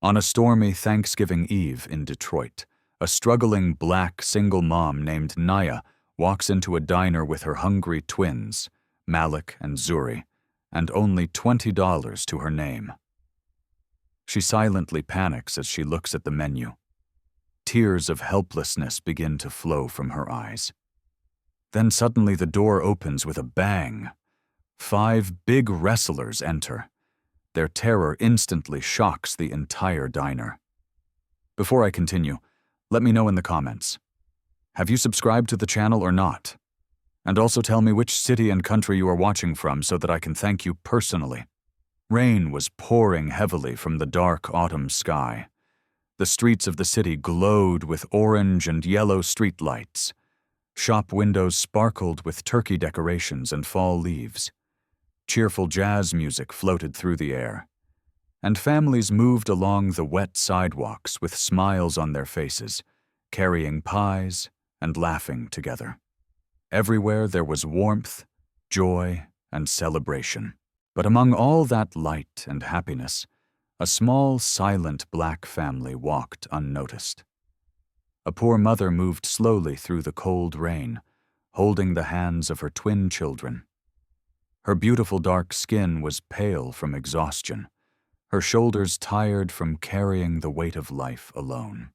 On a stormy Thanksgiving Eve in Detroit, a struggling black single mom named Naya walks into a diner with her hungry twins, Malik and Zuri, and only $20 to her name. She silently panics as she looks at the menu. Tears of helplessness begin to flow from her eyes. Then suddenly the door opens with a bang. 5 big wrestlers enter. Their terror instantly shocks the entire diner. Before I continue, let me know in the comments. Have you subscribed to the channel or not? And also tell me which city and country you are watching from so that I can thank you personally. Rain was pouring heavily from the dark autumn sky. The streets of the city glowed with orange and yellow street lights. Shop windows sparkled with turkey decorations and fall leaves. Cheerful jazz music floated through the air. And families moved along the wet sidewalks with smiles on their faces, carrying pies and laughing together. Everywhere there was warmth, joy, and celebration. But among all that light and happiness, a small, silent black family walked unnoticed. A poor mother moved slowly through the cold rain, holding the hands of her twin children. Her beautiful dark skin was pale from exhaustion, her shoulders tired from carrying the weight of life alone.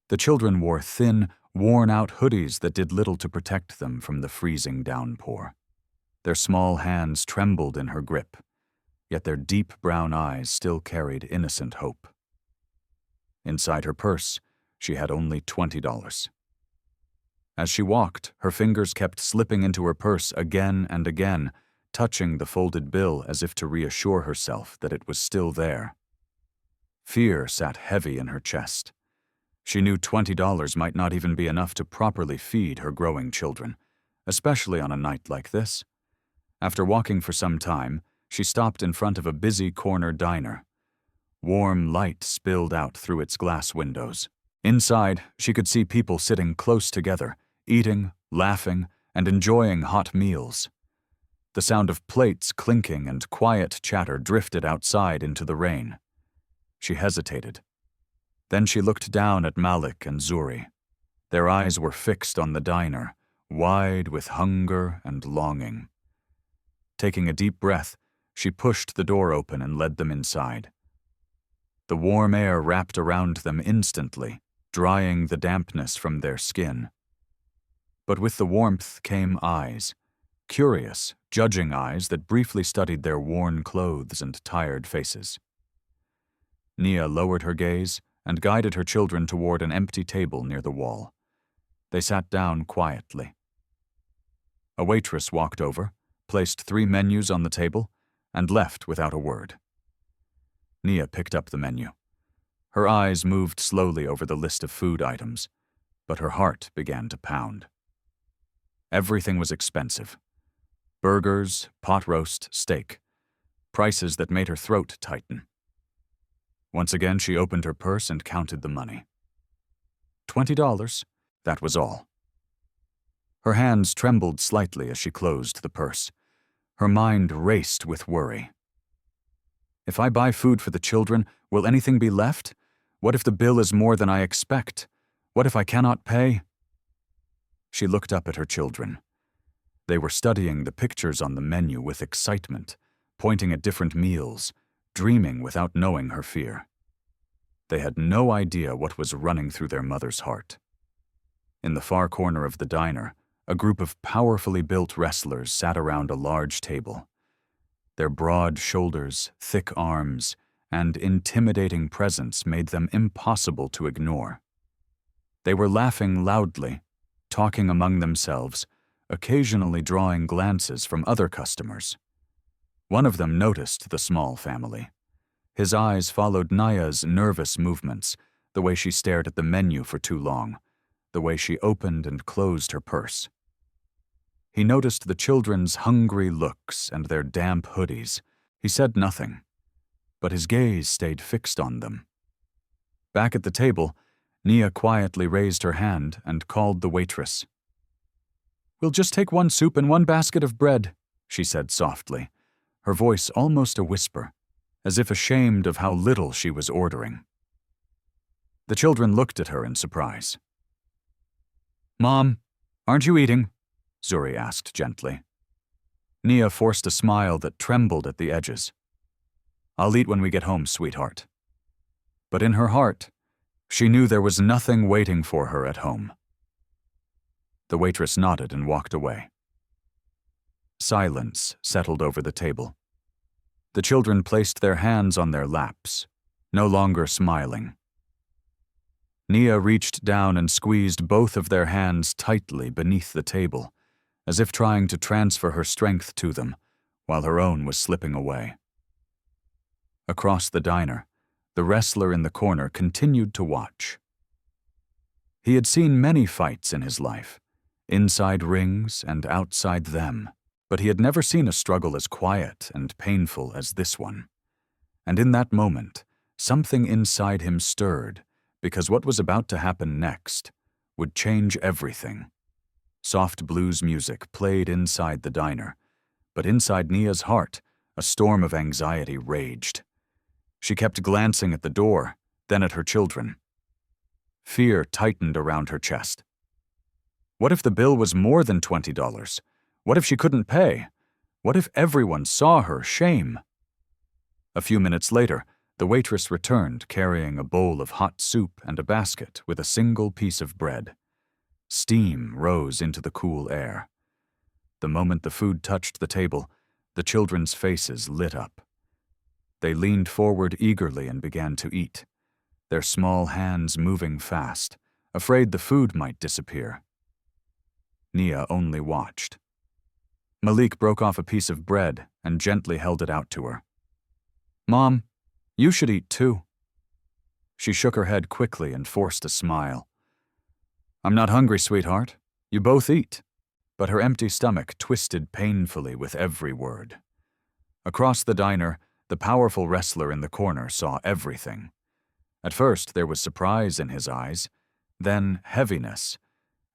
The children wore thin, worn-out hoodies that did little to protect them from the freezing downpour. Their small hands trembled in her grip, yet their deep brown eyes still carried innocent hope. Inside her purse, she had only $20. As she walked, her fingers kept slipping into her purse again and again, touching the folded bill as if to reassure herself that it was still there. Fear sat heavy in her chest. She knew $20 might not even be enough to properly feed her growing children, especially on a night like this. After walking for some time, she stopped in front of a busy corner diner. Warm light spilled out through its glass windows. Inside, she could see people sitting close together, eating, laughing, and enjoying hot meals. The sound of plates clinking and quiet chatter drifted outside into the rain. She hesitated. Then she looked down at Malik and Zuri. Their eyes were fixed on the diner, wide with hunger and longing. Taking a deep breath, she pushed the door open and led them inside. The warm air wrapped around them instantly, drying the dampness from their skin. But with the warmth came eyes, curious, judging eyes that briefly studied their worn clothes and tired faces. Nia lowered her gaze and guided her children toward an empty table near the wall. They sat down quietly. A waitress walked over, placed 3 menus on the table, and left without a word. Nia picked up the menu. Her eyes moved slowly over the list of food items, but her heart began to pound. Everything was expensive. Burgers, pot roast, steak. Prices that made her throat tighten. Once again, she opened her purse and counted the money. $20, that was all. Her hands trembled slightly as she closed the purse. Her mind raced with worry. If I buy food for the children, will anything be left? What if the bill is more than I expect? What if I cannot pay? She looked up at her children. They were studying the pictures on the menu with excitement, pointing at different meals, dreaming without knowing her fear. They had no idea what was running through their mother's heart. In the far corner of the diner, a group of powerfully built wrestlers sat around a large table. Their broad shoulders, thick arms, and intimidating presence made them impossible to ignore. They were laughing loudly, talking among themselves, occasionally drawing glances from other customers. One of them noticed the small family. His eyes followed Naya's nervous movements, the way she stared at the menu for too long, the way she opened and closed her purse. He noticed the children's hungry looks and their damp hoodies. He said nothing, but his gaze stayed fixed on them. Back at the table, Nia quietly raised her hand and called the waitress. "We'll just take 1 soup and 1 basket of bread," she said softly, her voice almost a whisper, as if ashamed of how little she was ordering. The children looked at her in surprise. "Mom, aren't you eating?" Zuri asked gently. Nia forced a smile that trembled at the edges. "I'll eat when we get home, sweetheart." But in her heart, she knew there was nothing waiting for her at home. The waitress nodded and walked away. Silence settled over the table. The children placed their hands on their laps, no longer smiling. Nia reached down and squeezed both of their hands tightly beneath the table, as if trying to transfer her strength to them, while her own was slipping away. Across the diner, the wrestler in the corner continued to watch. He had seen many fights in his life, inside rings and outside them, but he had never seen a struggle as quiet and painful as this one. And in that moment, something inside him stirred, because what was about to happen next would change everything. Soft blues music played inside the diner, but inside Nia's heart, a storm of anxiety raged. She kept glancing at the door, then at her children. Fear tightened around her chest. What if the bill was more than $20? What if she couldn't pay? What if everyone saw her shame? A few minutes later, the waitress returned carrying a bowl of hot soup and a basket with a single piece of bread. Steam rose into the cool air. The moment the food touched the table, the children's faces lit up. They leaned forward eagerly and began to eat, their small hands moving fast, afraid the food might disappear. Nia only watched. Malik broke off a piece of bread and gently held it out to her. "Mom, you should eat too." She shook her head quickly and forced a smile. "I'm not hungry, sweetheart. You both eat." But her empty stomach twisted painfully with every word. Across the diner, the powerful wrestler in the corner saw everything. At first, there was surprise in his eyes, then heaviness,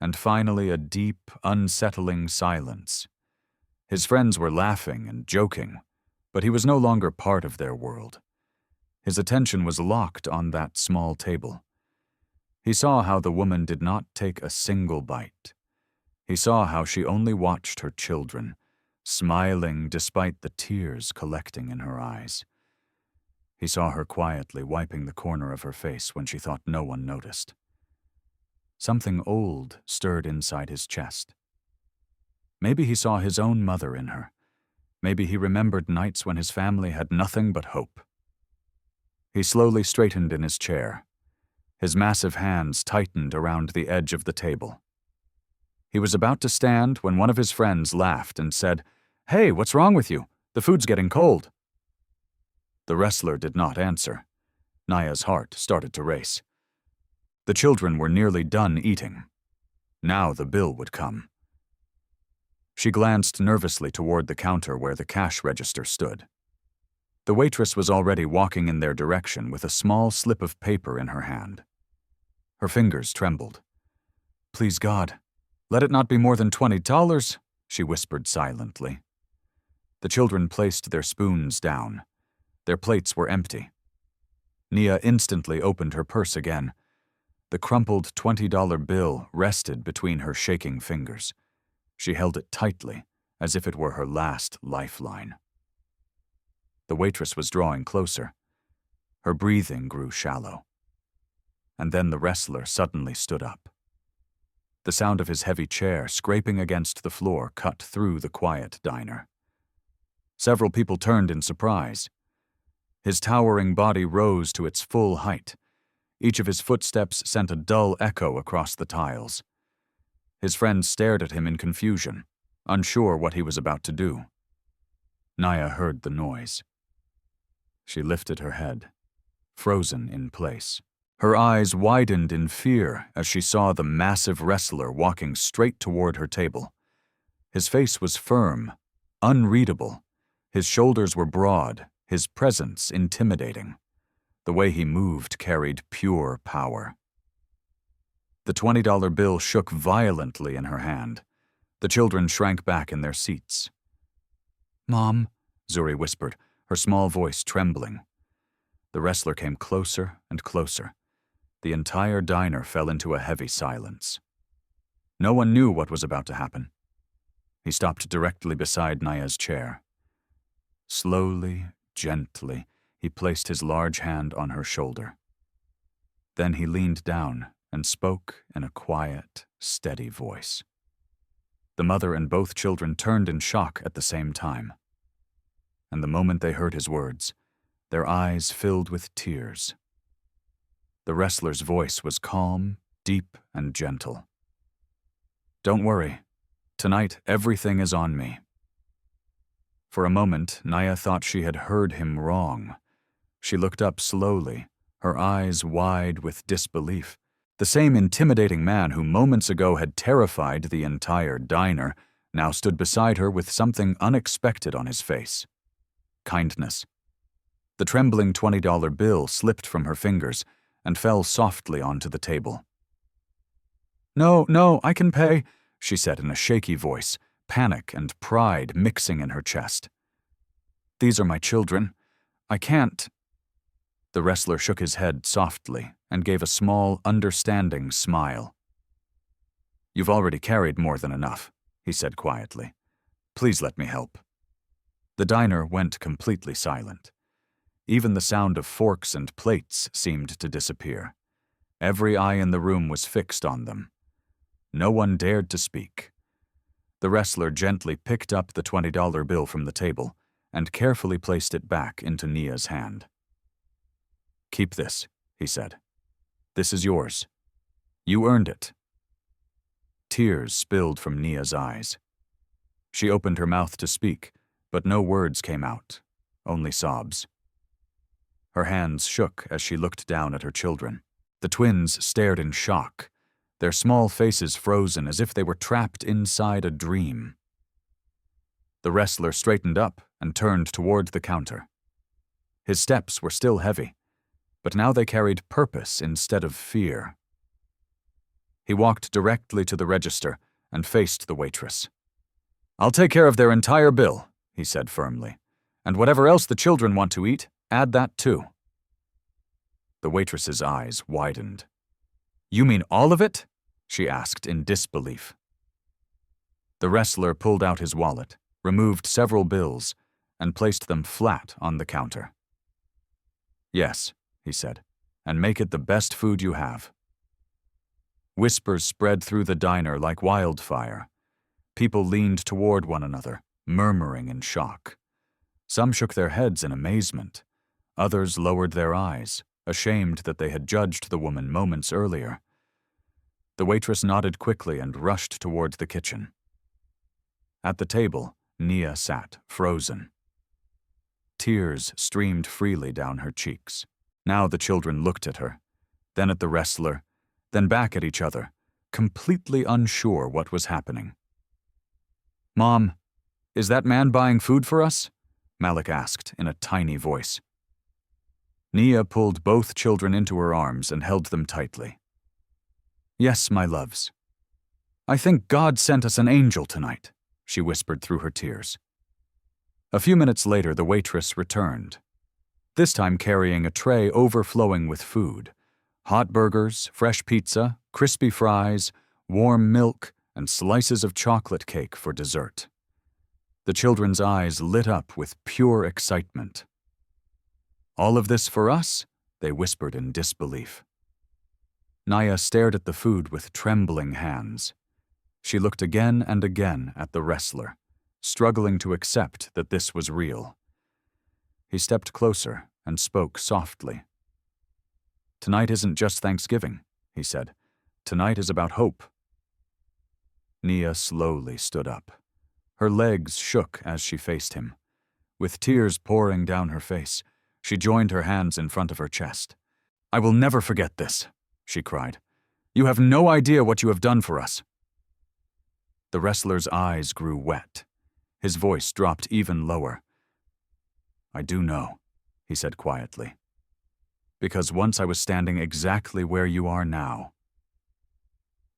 and finally a deep, unsettling silence. His friends were laughing and joking, but he was no longer part of their world. His attention was locked on that small table. He saw how the woman did not take a single bite. He saw how she only watched her children, smiling despite the tears collecting in her eyes. He saw her quietly wiping the corner of her face when she thought no one noticed. Something old stirred inside his chest. Maybe he saw his own mother in her. Maybe he remembered nights when his family had nothing but hope. He slowly straightened in his chair. His massive hands tightened around the edge of the table. He was about to stand when one of his friends laughed and said, "Hey, what's wrong with you? The food's getting cold." The wrestler did not answer. Nia's heart started to race. The children were nearly done eating. Now the bill would come. She glanced nervously toward the counter where the cash register stood. The waitress was already walking in their direction with a small slip of paper in her hand. Her fingers trembled. "Please God, let it not be more than $20, she whispered silently. The children placed their spoons down. Their plates were empty. Nia instantly opened her purse again. The crumpled $20 bill rested between her shaking fingers. She held it tightly, as if it were her last lifeline. The waitress was drawing closer. Her breathing grew shallow. And then the wrestler suddenly stood up. The sound of his heavy chair scraping against the floor cut through the quiet diner. Several people turned in surprise. His towering body rose to its full height. Each of his footsteps sent a dull echo across the tiles. His friends stared at him in confusion, unsure what he was about to do. Nia heard the noise. She lifted her head, frozen in place. Her eyes widened in fear as she saw the massive wrestler walking straight toward her table. His face was firm, unreadable. His shoulders were broad, his presence intimidating. The way he moved carried pure power. The $20 bill shook violently in her hand. The children shrank back in their seats. "Mom," Zuri whispered, her small voice trembling. The wrestler came closer and closer. The entire diner fell into a heavy silence. No one knew what was about to happen. He stopped directly beside Naya's chair. Slowly, gently, he placed his large hand on her shoulder. Then he leaned down and spoke in a quiet, steady voice. The mother and both children turned in shock at the same time. And the moment they heard his words, their eyes filled with tears. The wrestler's voice was calm, deep, and gentle. "Don't worry. Tonight, everything is on me." For a moment, Naya thought she had heard him wrong. She looked up slowly, her eyes wide with disbelief. The same intimidating man who moments ago had terrified the entire diner now stood beside her with something unexpected on his face. Kindness. The trembling $20 bill slipped from her fingers and fell softly onto the table. No, I can pay," she said in a shaky voice, panic and pride mixing in her chest. "These are my children. I can't." The wrestler shook his head softly and gave a small, understanding smile. "You've already carried more than enough," he said quietly. "Please let me help." The diner went completely silent. Even the sound of forks and plates seemed to disappear. Every eye in the room was fixed on them. No one dared to speak. The wrestler gently picked up the $20 bill from the table and carefully placed it back into Nia's hand. "Keep this," he said. "This is yours. You earned it." Tears spilled from Nia's eyes. She opened her mouth to speak, but no words came out, only sobs. Her hands shook as she looked down at her children. The twins stared in shock, their small faces frozen as if they were trapped inside a dream. The wrestler straightened up and turned toward the counter. His steps were still heavy, but now they carried purpose instead of fear. He walked directly to the register and faced the waitress. "I'll take care of their entire bill," he said firmly. "And whatever else the children want to eat, add that too." The waitress's eyes widened. "You mean all of it?" she asked in disbelief. The wrestler pulled out his wallet, removed several bills, and placed them flat on the counter. "Yes," he said, "and make it the best food you have." Whispers spread through the diner like wildfire. People leaned toward one another, murmuring in shock. Some shook their heads in amazement. Others lowered their eyes, ashamed that they had judged the woman moments earlier. The waitress nodded quickly and rushed toward the kitchen. At the table, Nia sat, frozen. Tears streamed freely down her cheeks. Now the children looked at her, then at the wrestler, then back at each other, completely unsure what was happening. "Mom, is that man buying food for us?" Malik asked in a tiny voice. Nia pulled both children into her arms and held them tightly. "Yes, my loves. I think God sent us an angel tonight," she whispered through her tears. A few minutes later, the waitress returned, this time carrying a tray overflowing with food: hot burgers, fresh pizza, crispy fries, warm milk, and slices of chocolate cake for dessert. The children's eyes lit up with pure excitement. "All of this for us?" they whispered in disbelief. Naya stared at the food with trembling hands. She looked again and again at the wrestler, struggling to accept that this was real. He stepped closer and spoke softly. "Tonight isn't just Thanksgiving," he said. "Tonight is about hope." Nia slowly stood up. Her legs shook as she faced him. With tears pouring down her face, she joined her hands in front of her chest. "I will never forget this," she cried. "You have no idea what you have done for us." The wrestler's eyes grew wet. His voice dropped even lower. "I do know," he said quietly. "Because once I was standing exactly where you are now."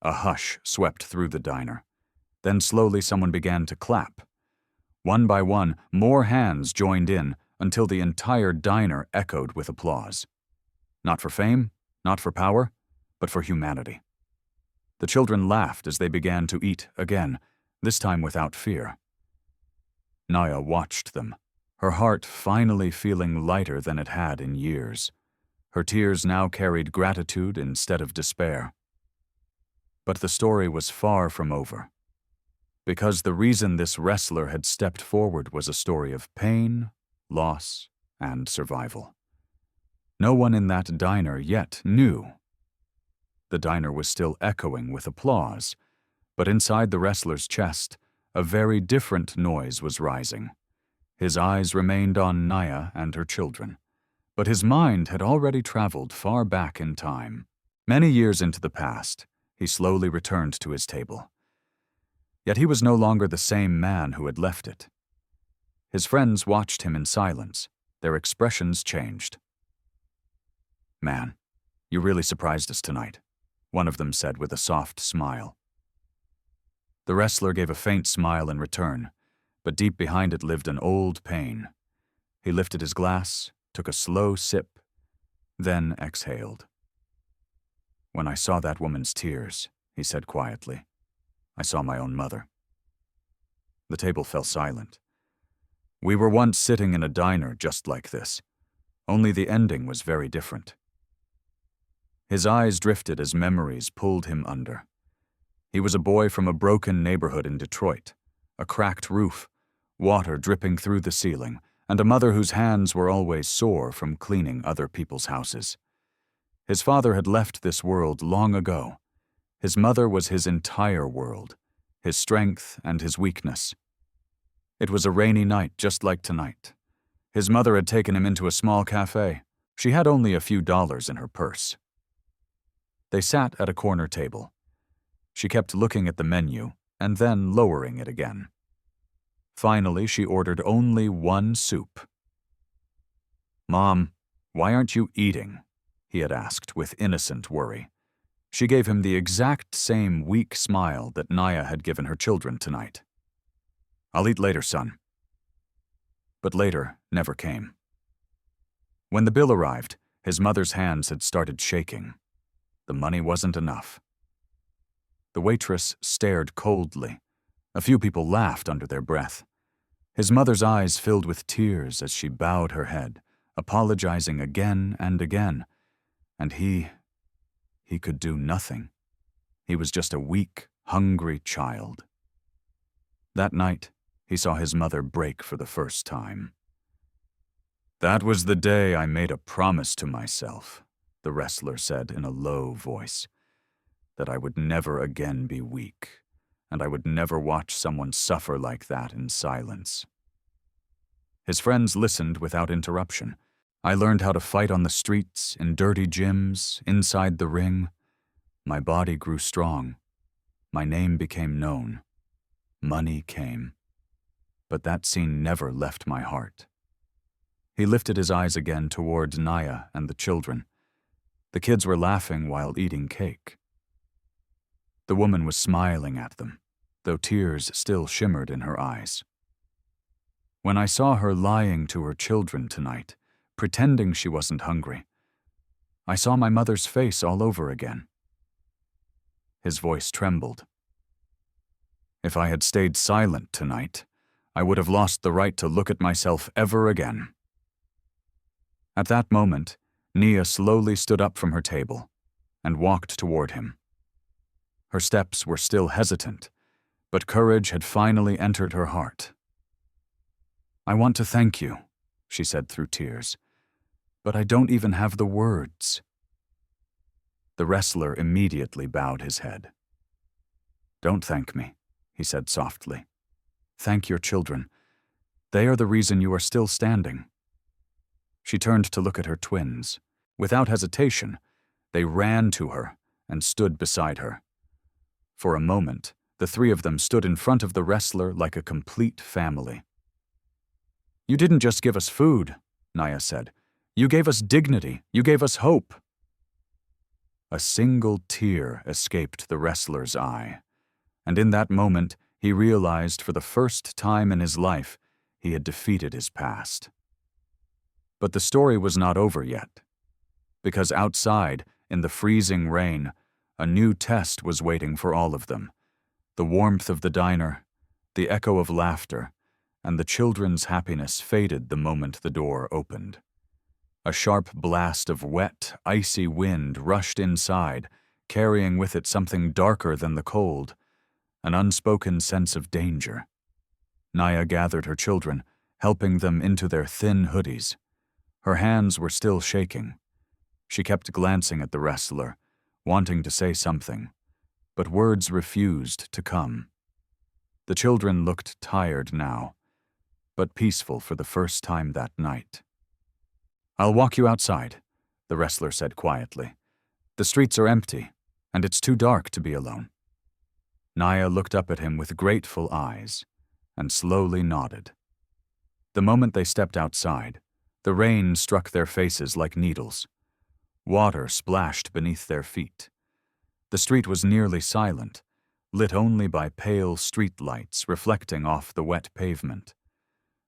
A hush swept through the diner. Then slowly someone began to clap. One by one, more hands joined in, until the entire diner echoed with applause. Not for fame, not for power, but for humanity. The children laughed as they began to eat again, this time without fear. Naya watched them, her heart finally feeling lighter than it had in years. Her tears now carried gratitude instead of despair. But the story was far from over. Because the reason this wrestler had stepped forward was a story of pain, loss, and survival. No one in that diner yet knew. The diner was still echoing with applause, but inside the wrestler's chest, a very different noise was rising. His eyes remained on Naya and her children, but his mind had already traveled far back in time. Many years into the past, he slowly returned to his table. Yet he was no longer the same man who had left it. His friends watched him in silence, their expressions changed. "Man, you really surprised us tonight," one of them said with a soft smile. The wrestler gave a faint smile in return, but deep behind it lived an old pain. He lifted his glass, took a slow sip, then exhaled. "When I saw that woman's tears," he said quietly, "I saw my own mother." The table fell silent. We were once sitting in a diner just like this, only the ending was very different. His eyes drifted as memories pulled him under. He was a boy from a broken neighborhood in Detroit, a cracked roof, water dripping through the ceiling, and a mother whose hands were always sore from cleaning other people's houses. His father had left this world long ago. His mother was his entire world, his strength and his weakness. It was a rainy night just like tonight. His mother had taken him into a small cafe. She had only a few dollars in her purse. They sat at a corner table. She kept looking at the menu and then lowering it again. Finally, she ordered only one soup. "Mom, why aren't you eating?" he had asked with innocent worry. She gave him the exact same weak smile that Naya had given her children tonight. "I'll eat later, son." But later never came. When the bill arrived, his mother's hands had started shaking. The money wasn't enough. The waitress stared coldly. A few people laughed under their breath. His mother's eyes filled with tears as she bowed her head, apologizing again and again. And he could do nothing. He was just a weak, hungry child. That night, he saw his mother break for the first time. "That was the day I made a promise to myself," the wrestler said in a low voice, "that I would never again be weak, and I would never watch someone suffer like that in silence." His friends listened without interruption. I learned how to fight on the streets, in dirty gyms, inside the ring. My body grew strong. My name became known. Money came. But that scene never left my heart. He lifted his eyes again toward Naya and the children. The kids were laughing while eating cake. The woman was smiling at them, though tears still shimmered in her eyes. When I saw her lying to her children tonight, pretending she wasn't hungry, I saw my mother's face all over again. His voice trembled. "If I had stayed silent tonight, I would have lost the right to look at myself ever again." At that moment, Nia slowly stood up from her table and walked toward him. Her steps were still hesitant, but courage had finally entered her heart. "I want to thank you," she said through tears, "but I don't even have the words." The wrestler immediately bowed his head. "Don't thank me," he said softly. "Thank your children. They are the reason you are still standing." She turned to look at her twins. Without hesitation, they ran to her and stood beside her. For a moment, the three of them stood in front of the wrestler like a complete family. "You didn't just give us food," Naya said. "You gave us dignity. You gave us hope." A single tear escaped the wrestler's eye, and in that moment he realized for the first time in his life he had defeated his past. But the story was not over yet. Because outside, in the freezing rain, a new test was waiting for all of them. The warmth of the diner, the echo of laughter, and the children's happiness faded the moment the door opened. A sharp blast of wet, icy wind rushed inside, carrying with it something darker than the cold, an unspoken sense of danger. Naya gathered her children, helping them into their thin hoodies. Her hands were still shaking. She kept glancing at the wrestler, wanting to say something, but words refused to come. The children looked tired now, but peaceful for the first time that night. "I'll walk you outside," the wrestler said quietly. "The streets are empty, and it's too dark to be alone." Naya looked up at him with grateful eyes and slowly nodded. The moment they stepped outside, the rain struck their faces like needles. Water splashed beneath their feet. The street was nearly silent, lit only by pale street lights reflecting off the wet pavement.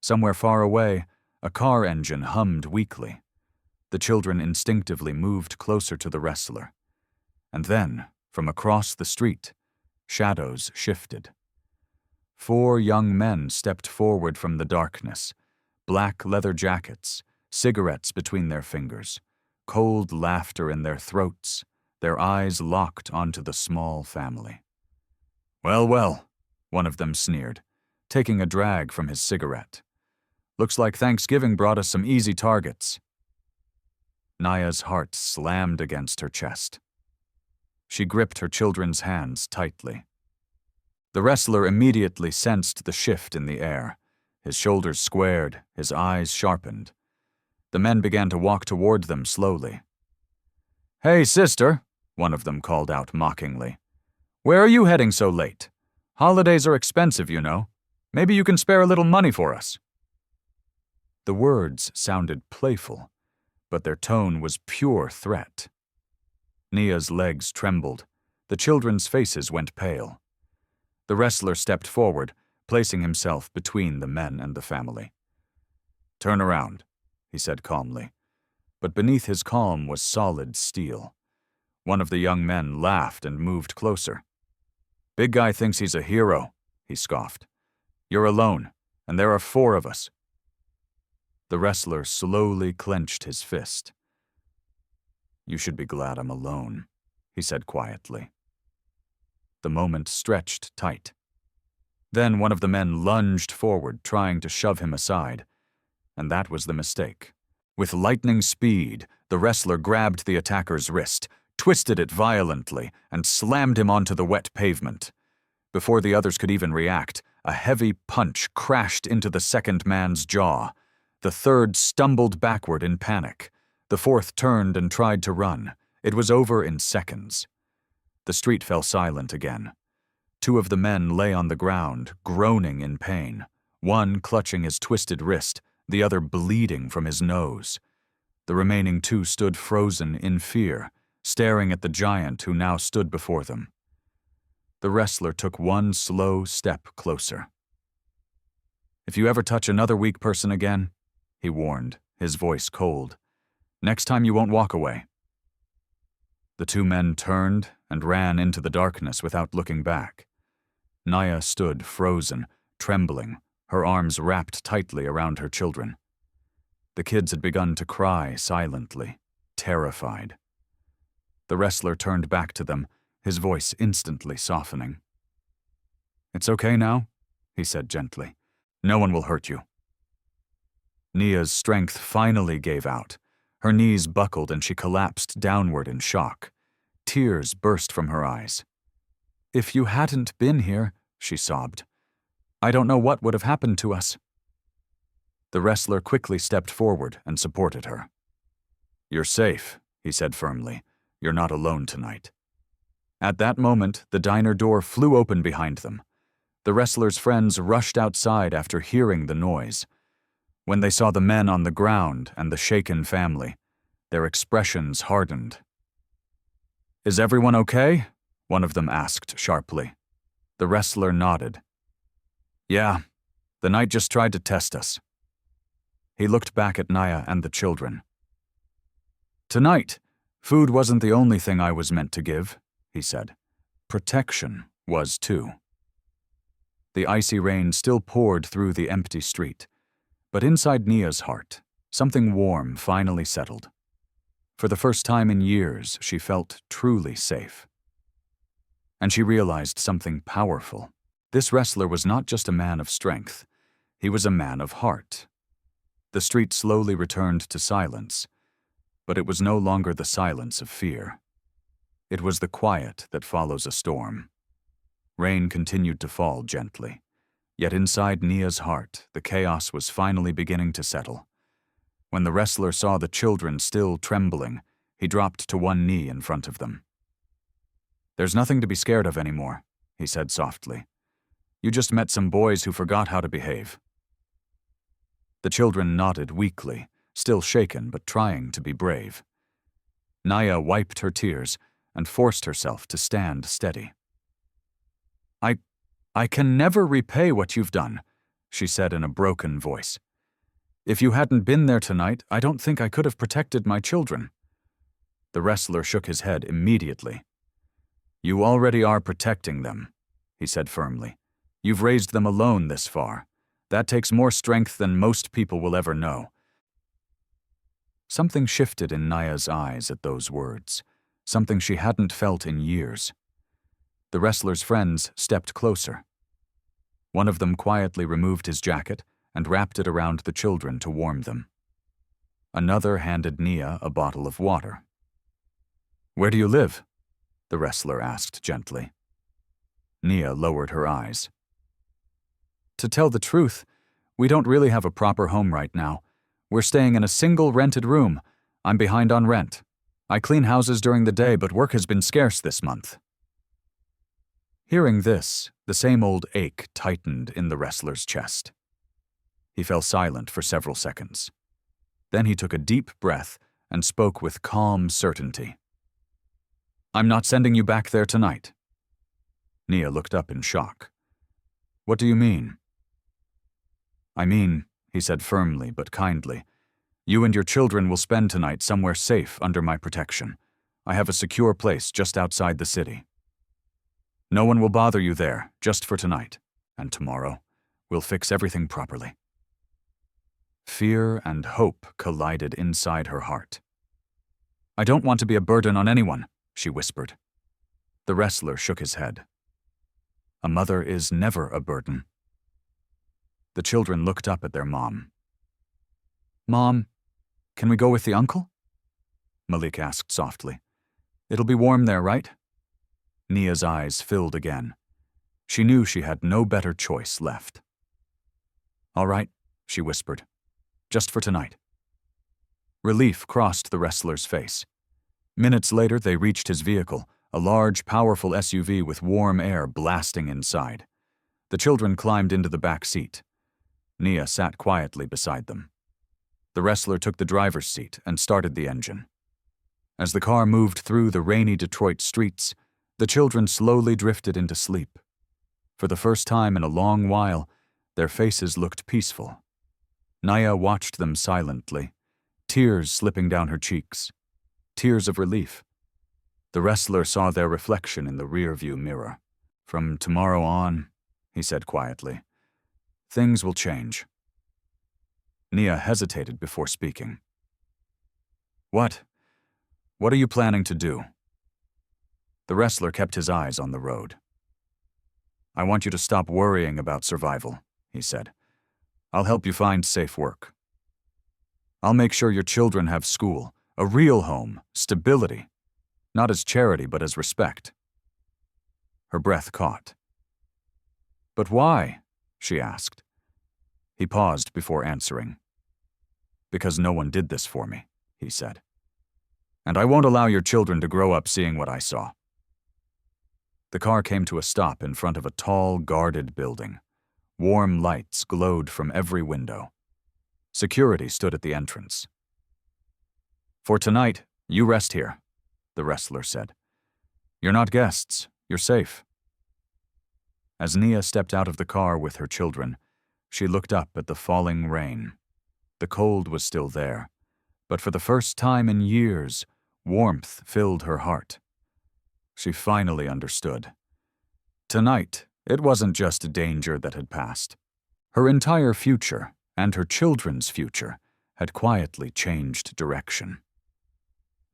Somewhere far away, a car engine hummed weakly. The children instinctively moved closer to the wrestler. And then, from across the street, shadows shifted. 4 young men stepped forward from the darkness, black leather jackets, cigarettes between their fingers, cold laughter in their throats, their eyes locked onto the small family. "Well, well," one of them sneered, taking a drag from his cigarette. "Looks like Thanksgiving brought us some easy targets." Naya's heart slammed against her chest. She gripped her children's hands tightly. The wrestler immediately sensed the shift in the air. His shoulders squared, his eyes sharpened. The men began to walk toward them slowly. "Hey, sister," one of them called out mockingly. "Where are you heading so late? Holidays are expensive, you know. Maybe you can spare a little money for us." The words sounded playful, but their tone was pure threat. Nia's legs trembled. The children's faces went pale. The wrestler stepped forward, placing himself between the men and the family. "Turn around," he said calmly. But beneath his calm was solid steel. One of the young men laughed and moved closer. "Big guy thinks he's a hero," he scoffed. "You're alone, and there are 4 of us." The wrestler slowly clenched his fist. "You should be glad I'm alone," he said quietly. The moment stretched tight. Then one of the men lunged forward, trying to shove him aside. And that was the mistake. With lightning speed, the wrestler grabbed the attacker's wrist, twisted it violently, and slammed him onto the wet pavement. Before the others could even react, a heavy punch crashed into the second man's jaw. The third stumbled backward in panic. The fourth turned and tried to run. It was over in seconds. The street fell silent again. 2 of the men lay on the ground, groaning in pain, one clutching his twisted wrist, the other bleeding from his nose. The remaining 2 stood frozen in fear, staring at the giant who now stood before them. The wrestler took one slow step closer. "If you ever touch another weak person again," he warned, his voice cold, "next time you won't walk away." The 2 men turned and ran into the darkness without looking back. Naya stood frozen, trembling, her arms wrapped tightly around her children. The kids had begun to cry silently, terrified. The wrestler turned back to them, his voice instantly softening. "It's okay now," he said gently. "No one will hurt you." Nia's strength finally gave out. Her knees buckled and she collapsed downward in shock. Tears burst from her eyes. "If you hadn't been here," she sobbed, "I don't know what would have happened to us." The wrestler quickly stepped forward and supported her. "You're safe," he said firmly. "You're not alone tonight." At that moment, the diner door flew open behind them. The wrestler's friends rushed outside after hearing the noise. When they saw the men on the ground and the shaken family, their expressions hardened. "Is everyone okay?" one of them asked sharply. The wrestler nodded. "Yeah, the night just tried to test us." He looked back at Naya and the children. "Tonight, food wasn't the only thing I was meant to give," he said. "Protection was too." The icy rain still poured through the empty street, but inside Nia's heart, something warm finally settled. For the first time in years, she felt truly safe. And she realized something powerful. This wrestler was not just a man of strength, he was a man of heart. The street slowly returned to silence, but it was no longer the silence of fear. It was the quiet that follows a storm. Rain continued to fall gently, yet inside Nia's heart, the chaos was finally beginning to settle. When the wrestler saw the children still trembling, he dropped to one knee in front of them. "There's nothing to be scared of anymore," he said softly. "You just met some boys who forgot how to behave." The children nodded weakly, still shaken but trying to be brave. Naya wiped her tears and forced herself to stand steady. I can never repay what you've done," she said in a broken voice. "If you hadn't been there tonight, I don't think I could have protected my children." The wrestler shook his head immediately. "You already are protecting them," he said firmly. "You've raised them alone this far. That takes more strength than most people will ever know." Something shifted in Naya's eyes at those words, something she hadn't felt in years. The wrestler's friends stepped closer. One of them quietly removed his jacket and wrapped it around the children to warm them. Another handed Nia a bottle of water. "Where do you live?" the wrestler asked gently. Nia lowered her eyes. "To tell the truth, we don't really have a proper home right now. We're staying in a single rented room. I'm behind on rent. I clean houses during the day, but work has been scarce this month." Hearing this, the same old ache tightened in the wrestler's chest. He fell silent for several seconds. Then he took a deep breath and spoke with calm certainty. "I'm not sending you back there tonight." Nia looked up in shock. "What do you mean?" "I mean," he said firmly but kindly, "you and your children will spend tonight somewhere safe under my protection. I have a secure place just outside the city. No one will bother you there, just for tonight, and tomorrow we'll fix everything properly." Fear and hope collided inside her heart. "I don't want to be a burden on anyone," she whispered. The wrestler shook his head. "A mother is never a burden." The children looked up at their mom. "Mom, can we go with the uncle?" Malik asked softly. "It'll be warm there, right?" Nia's eyes filled again. She knew she had no better choice left. "All right," she whispered. "Just for tonight." Relief crossed the wrestler's face. Minutes later, they reached his vehicle, a large, powerful SUV with warm air blasting inside. The children climbed into the back seat. Nia sat quietly beside them. The wrestler took the driver's seat and started the engine. As the car moved through the rainy Detroit streets, the children slowly drifted into sleep. For the first time in a long while, their faces looked peaceful. Naya watched them silently, tears slipping down her cheeks, tears of relief. The wrestler saw their reflection in the rearview mirror. "From tomorrow on," he said quietly, "things will change." Nia hesitated before speaking. What are you planning to do?" The wrestler kept his eyes on the road. "I want you to stop worrying about survival," he said. "I'll help you find safe work. I'll make sure your children have school, a real home, stability, not as charity but as respect." Her breath caught. "But why?" she asked. He paused before answering. "Because no one did this for me," he said. "And I won't allow your children to grow up seeing what I saw." The car came to a stop in front of a tall, guarded building. Warm lights glowed from every window. Security stood at the entrance. "For tonight, you rest here," the wrestler said. "You're not guests. You're safe." As Nia stepped out of the car with her children, she looked up at the falling rain. The cold was still there, but for the first time in years, warmth filled her heart. She finally understood. Tonight, it wasn't just danger that had passed. Her entire future, and her children's future, had quietly changed direction.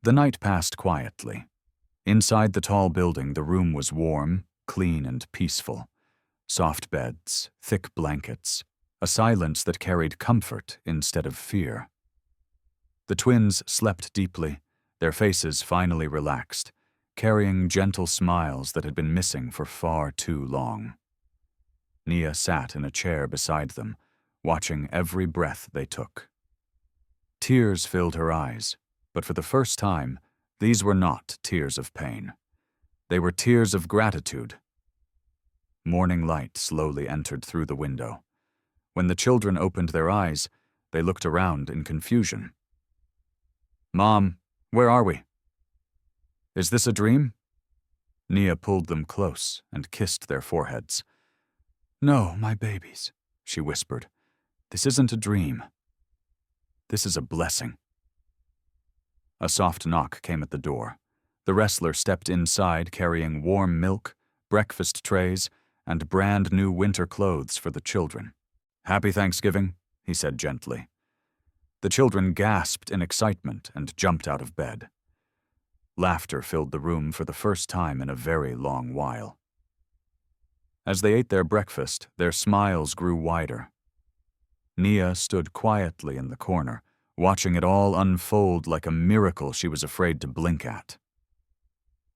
The night passed quietly. Inside the tall building, the room was warm, clean, and peaceful. Soft beds, thick blankets, a silence that carried comfort instead of fear. The twins slept deeply, their faces finally relaxed, carrying gentle smiles that had been missing for far too long. Nia sat in a chair beside them, watching every breath they took. Tears filled her eyes, but for the first time, these were not tears of pain. They were tears of gratitude. Morning light slowly entered through the window. When the children opened their eyes, they looked around in confusion. "Mom, where are we? Is this a dream?" Nia pulled them close and kissed their foreheads. "No, my babies," she whispered. "This isn't a dream. This is a blessing." A soft knock came at the door. The wrestler stepped inside carrying warm milk, breakfast trays, and brand new winter clothes for the children. "Happy Thanksgiving," he said gently. The children gasped in excitement and jumped out of bed. Laughter filled the room for the first time in a very long while. As they ate their breakfast, their smiles grew wider. Nia stood quietly in the corner, watching it all unfold like a miracle she was afraid to blink at.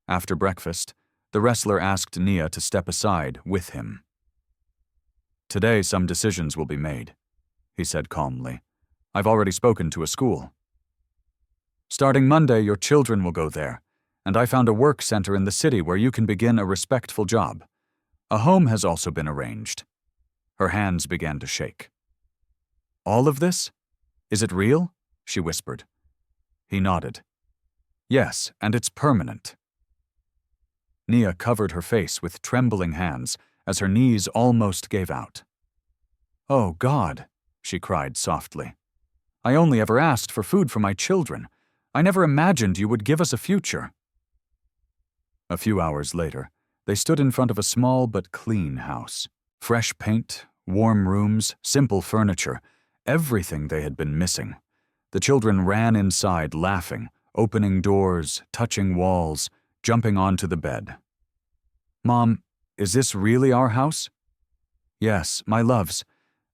After breakfast, the wrestler asked Nia to step aside with him. "Today some decisions will be made," he said calmly. "I've already spoken to a school. Starting Monday, your children will go there, and I found a work center in the city where you can begin a respectful job. A home has also been arranged." Her hands began to shake. "All of this? Is it real?" she whispered. He nodded. "Yes, and it's permanent." Nia covered her face with trembling hands as her knees almost gave out. "Oh, God," she cried softly. "I only ever asked for food for my children. I never imagined you would give us a future." A few hours later, they stood in front of a small but clean house. Fresh paint, warm rooms, simple furniture, everything they had been missing. The children ran inside laughing, opening doors, touching walls, jumping onto the bed. "Mom, is this really our house?" "Yes, my loves,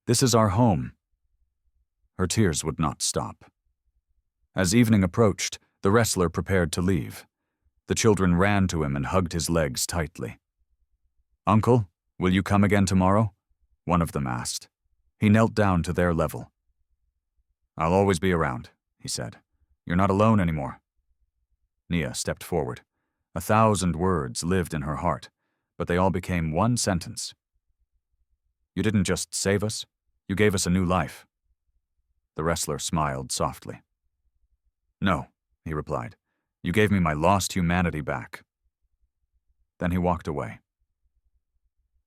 this is our home." Her tears would not stop. As evening approached, the wrestler prepared to leave. The children ran to him and hugged his legs tightly. "Uncle, will you come again tomorrow?" one of them asked. He knelt down to their level. "I'll always be around," he said. "You're not alone anymore." Nia stepped forward. 1,000 words lived in her heart, but they all became one sentence. "You didn't just save us, you gave us a new life." The wrestler smiled softly. "No," he replied. "You gave me my lost humanity back." Then he walked away.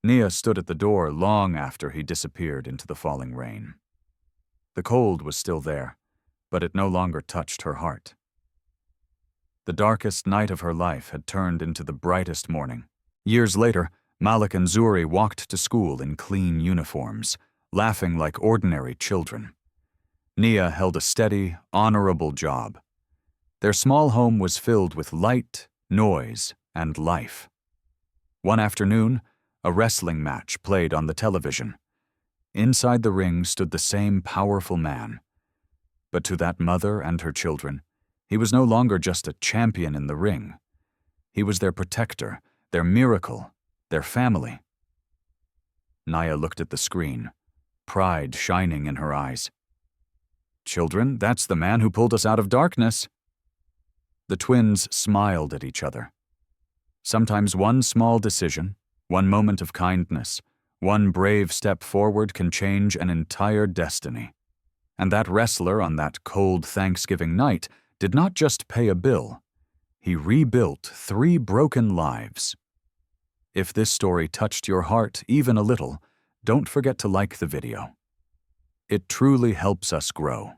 Nia stood at the door long after he disappeared into the falling rain. The cold was still there, but it no longer touched her heart. The darkest night of her life had turned into the brightest morning. Years later, Malik and Zuri walked to school in clean uniforms, laughing like ordinary children. Nia held a steady, honorable job. Their small home was filled with light, noise, and life. One afternoon, a wrestling match played on the television. Inside the ring stood the same powerful man. But to that mother and her children, he was no longer just a champion in the ring. He was their protector, their miracle, their family. Nia looked at the screen, pride shining in her eyes. "Children, that's the man who pulled us out of darkness." The twins smiled at each other. Sometimes one small decision, one moment of kindness, one brave step forward can change an entire destiny. And that wrestler on that cold Thanksgiving night did not just pay a bill. He rebuilt 3 broken lives. If this story touched your heart even a little, don't forget to like the video. It truly helps us grow.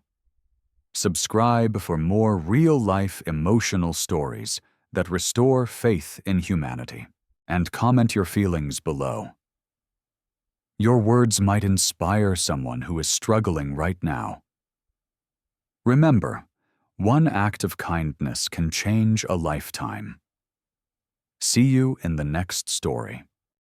Subscribe for more real-life emotional stories that restore faith in humanity. And comment your feelings below. Your words might inspire someone who is struggling right now. Remember, one act of kindness can change a lifetime. See you in the next story.